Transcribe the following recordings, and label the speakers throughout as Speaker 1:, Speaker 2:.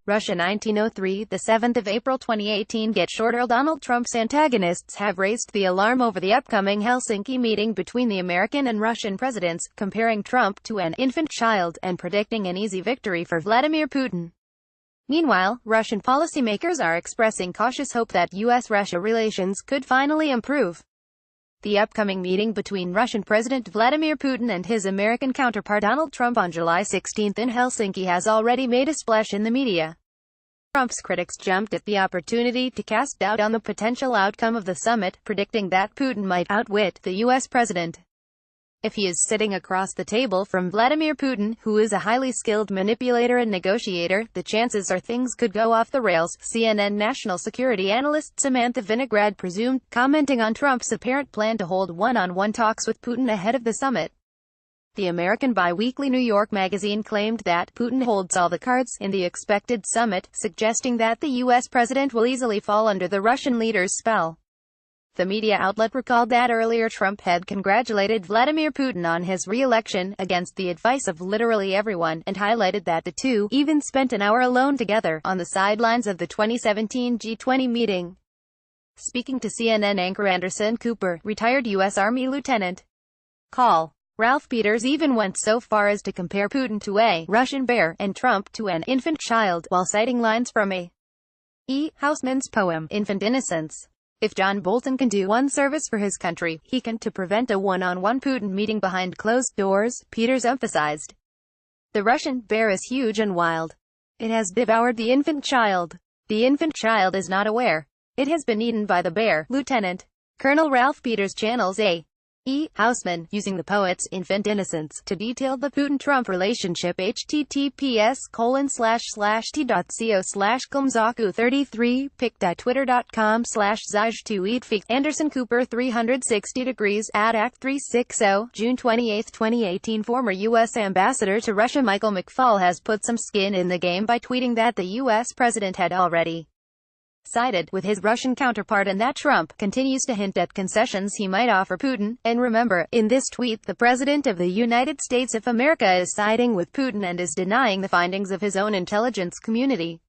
Speaker 1: Russia 1903, the 7th of April 2018. Get shorter. Donald Trump's antagonists have raised the alarm over the upcoming Helsinki meeting between the American and Russian presidents, comparing Trump to an infant child and predicting an easy victory for Vladimir Putin. Meanwhile, Russian policymakers are expressing cautious hope that U.S.-Russia relations could finally improve. The upcoming meeting between Russian President Vladimir Putin and his American counterpart Donald Trump on July 16 in Helsinki has already made a splash in the media. Trump's critics jumped at the opportunity to cast doubt on the potential outcome of the summit, predicting that Putin might outwit the U.S. president. If he is sitting across the table from Vladimir Putin, who is a highly skilled manipulator and negotiator, the chances are things could go off the rails, CNN national security analyst Samantha Vinograd presumed, commenting on Trump's apparent plan to hold one-on-one talks with Putin ahead of the summit. The American biweekly New York Magazine claimed that Putin holds all the cards in the expected summit, suggesting that the U.S. president will easily fall under the Russian leader's spell. The media outlet recalled that earlier Trump had congratulated Vladimir Putin on his re-election, against the advice of literally everyone, and highlighted that the two even spent an hour alone together on the sidelines of the 2017 G20 meeting. Speaking to CNN anchor Anderson Cooper, retired U.S. Army Lieutenant Col. Ralph Peters even went so far as to compare Putin to a Russian bear and Trump to an infant child, while citing lines from A. E. Housman's poem, Infant Innocence. If John Bolton can do one service for his country, he can to prevent a one-on-one Putin meeting behind closed doors, Peters emphasized. The Russian bear is huge and wild. It has devoured the infant child. The infant child is not aware. It has been eaten by the bear. Lieutenant Colonel Ralph Peters channels A. E. Housman, using the poet's Infant Innocence to detail the Putin-Trump relationship. https://t.co/Kalmzaku33, pic.twitter.com/Zaj2eatfik. Anderson Cooper 360 degrees, at Act 360, June 28, 2018. Former U.S. Ambassador to Russia Michael McFaul has put some skin in the game by tweeting that the U.S. president had already sided with his Russian counterpart and that Trump continues to hint at concessions he might offer Putin. And remember, in this tweet, the President of the United States of America is siding with Putin and is denying the findings of his own intelligence community.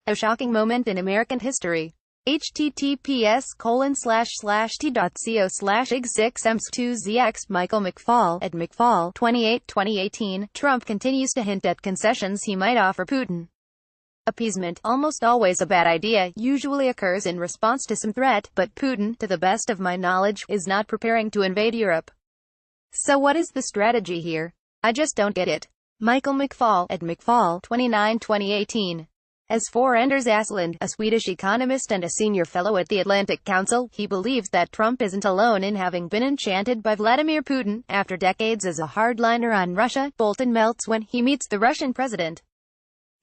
Speaker 1: A shocking moment in American history. https://t.co/ig6ems2zx. Michael McFaul, at McFaul 28, 2018. Trump continues to hint at concessions he might offer Putin. Appeasement, almost always a bad idea, usually occurs in response to some threat, but Putin, to the best of my knowledge, is not preparing to invade Europe. So what is the strategy here? I just don't get it. Michael McFaul, at McFaul 29, 2018. As for Anders Åslund, a Swedish economist and a senior fellow at the Atlantic Council, he believes that Trump isn't alone in having been enchanted by Vladimir Putin. After decades as a hardliner on Russia, Bolton melts when he meets the Russian president.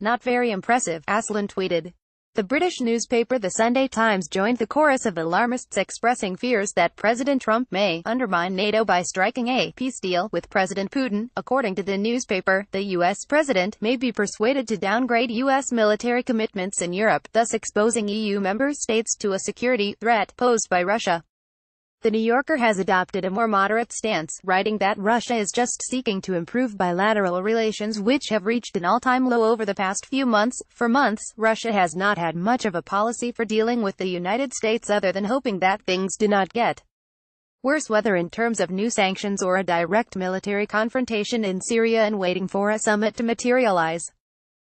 Speaker 1: Not very impressive, Åslund tweeted. The British newspaper The Sunday Times joined the chorus of alarmists expressing fears that President Trump may undermine NATO by striking a peace deal with President Putin. According to the newspaper, the U.S. president may be persuaded to downgrade U.S. military commitments in Europe, thus exposing EU member states to a security threat posed by Russia. The New Yorker has adopted a more moderate stance, writing that Russia is just seeking to improve bilateral relations which have reached an all-time low over the past few months. For months, Russia has not had much of a policy for dealing with the United States other than hoping that things do not get worse, whether in terms of new sanctions or a direct military confrontation in Syria, and waiting for a summit to materialize.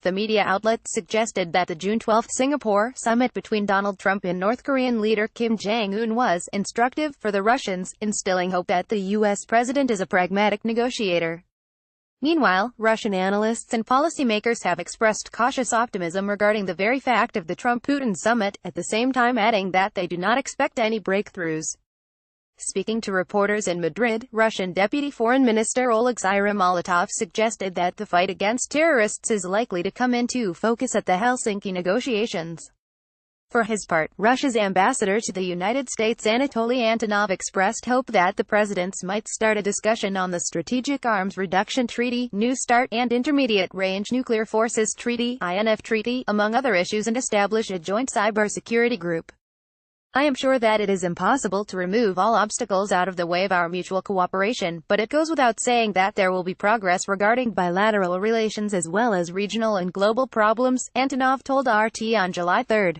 Speaker 1: The media outlet suggested that the June 12 Singapore summit between Donald Trump and North Korean leader Kim Jong-un was instructive for the Russians, instilling hope that the U.S. president is a pragmatic negotiator. Meanwhile, Russian analysts and policymakers have expressed cautious optimism regarding the very fact of the Trump-Putin summit, at the same time adding that they do not expect any breakthroughs. Speaking to reporters in Madrid, Russian Deputy Foreign Minister Oleksiy Molotov suggested that the fight against terrorists is likely to come into focus at the Helsinki negotiations. For his part, Russia's ambassador to the United States Anatoly Antonov expressed hope that the presidents might start a discussion on the Strategic Arms Reduction Treaty, New START, and Intermediate Range Nuclear Forces Treaty, INF Treaty, among other issues, and establish a joint cybersecurity group. I am sure that it is impossible to remove all obstacles out of the way of our mutual cooperation, but it goes without saying that there will be progress regarding bilateral relations as well as regional and global problems, Antonov told RT on July 3.